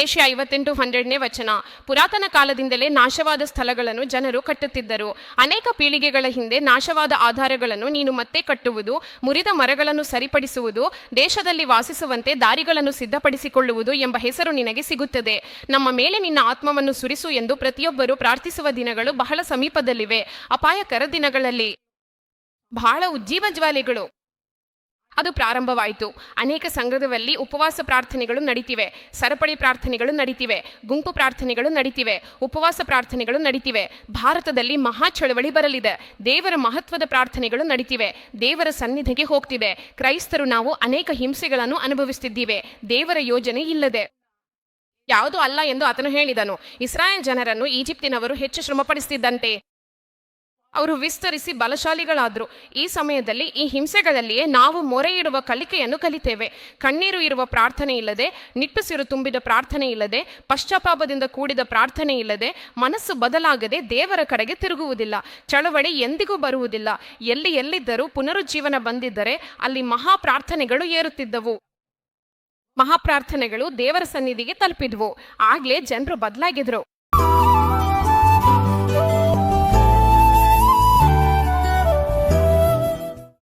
Asia 58:12 ವಚನ. ಪುರಾತನ ಕಾಲದಿಂದಲೇ ನಾಶವಾದ ಸ್ಥಳಗಳನ್ನು ಜನರು ಕಟ್ಟುತ್ತಿದ್ದರು. ಅನೇಕ ಪೀಳಿಗೆಗಳ ಹಿಂದೆ ನಾಶವಾದ ಆಧಾರಗಳನ್ನು ನೀನು ಮತ್ತೆ ಕಟ್ಟುವುದು, ಮುರಿದ ಮರಗಳನ್ನು ಸರಿಪಡಿಸುವುದು, ದೇಶದಲ್ಲಿ ವಾಸಿಸುವಂತೆ ದಾರಿಗಳನ್ನು ಸಿದ್ಧಪಡಿಸಿಕೊಳ್ಳುವುದು ಎಂಬ ಹೆಸರು ನಿನಗೆ ಸಿಗುತ್ತದೆ. ನಮ್ಮ ಮೇಲೆ ನಿನ್ನ ಆತ್ಮವನ್ನು ಸುರಿಸು ಎಂದು ಪ್ರತಿಯೊಬ್ಬರು ಪ್ರಾರ್ಥಿಸುವ ದಿನಗಳು ಬಹಳ ಸಮೀಪದಲ್ಲಿವೆ. ಅಪಾಯಕರ ದಿನಗಳಲ್ಲಿ ಬಹಳ ಉಜ್ಜೀವ ಜ್ವಾಲೆಗಳು ಅದು ಪ್ರಾರಂಭವಾಯಿತು. ಅನೇಕ ಸಂಘದಲ್ಲಿ ಉಪವಾಸ ಪ್ರಾರ್ಥನೆಗಳು ನಡೀತಿವೆ, ಸರಪಳಿ ಪ್ರಾರ್ಥನೆಗಳು ನಡೀತಿವೆ, ಗುಂಪು ಪ್ರಾರ್ಥನೆಗಳು ನಡೀತಿವೆ, ಉಪವಾಸ ಪ್ರಾರ್ಥನೆಗಳು ನಡೀತಿವೆ. ಭಾರತದಲ್ಲಿ ಮಹಾ ಚಳವಳಿ ಬರಲಿದೆ. ದೇವರ ಮಹತ್ವದ ಪ್ರಾರ್ಥನೆಗಳು ನಡೀತಿವೆ, ದೇವರ ಸನ್ನಿಧಿಗೆ ಹೋಗ್ತಿದೆ. ಕ್ರೈಸ್ತರು ನಾವು ಅನೇಕ ಹಿಂಸೆಗಳನ್ನು ಅನುಭವಿಸುತ್ತಿದ್ದೀವಿ, ದೇವರ ಯೋಜನೆ ಇಲ್ಲದೆ. ಯಾವುದೂ ಅಲ್ಲ ಎಂದು ಆತನು ಹೇಳಿದನು. ಇಸ್ರಾಯೇಲ್ ಜನರನ್ನು ಈಜಿಪ್ತಿನವರು ಹೆಚ್ಚು ಶ್ರಮಪಡಿಸುತ್ತಿದ್ದಂತೆ ಅವರು ವಿಸ್ತರಿಸಿ ಬಲಶಾಲಿಗಳಾದರು. ಈ ಸಮಯದಲ್ಲಿ ಈ ಹಿಂಸೆಗಳಲ್ಲಿಯೇ ನಾವು ಮೊರೆ ಇಡುವ ಕಲಿಕೆಯನ್ನು ಕಲಿತೇವೆ. ಕಣ್ಣೀರು ಇರುವ ಪ್ರಾರ್ಥನೆ ಇಲ್ಲದೆ, ನಿಟ್ಟುಸಿರು ತುಂಬಿದ ಪ್ರಾರ್ಥನೆ ಇಲ್ಲದೆ, ಪಶ್ಚಾತ್ತಾಪದಿಂದ ಕೂಡಿದ ಪ್ರಾರ್ಥನೆ ಇಲ್ಲದೆ, ಮನಸ್ಸು ಬದಲಾಗದೆ ದೇವರ ಕಡೆಗೆ ತಿರುಗುವುದಿಲ್ಲ. ಚಳವಳಿ ಎಂದಿಗೂ ಬರುವುದಿಲ್ಲ. ಎಲ್ಲಿದ್ದರೂ ಪುನರುಜ್ಜೀವನ ಬಂದಿದ್ದರೆ ಅಲ್ಲಿ ಮಹಾಪ್ರಾರ್ಥನೆಗಳು ಏರುತ್ತಿದ್ದವು. ಮಹಾಪ್ರಾರ್ಥನೆಗಳು ದೇವರ ಸನ್ನಿಧಿಗೆ ತಲುಪಿದ್ವು. ಆಗ್ಲೇ ಜನರು ಬದಲಾಗಿದ್ರು.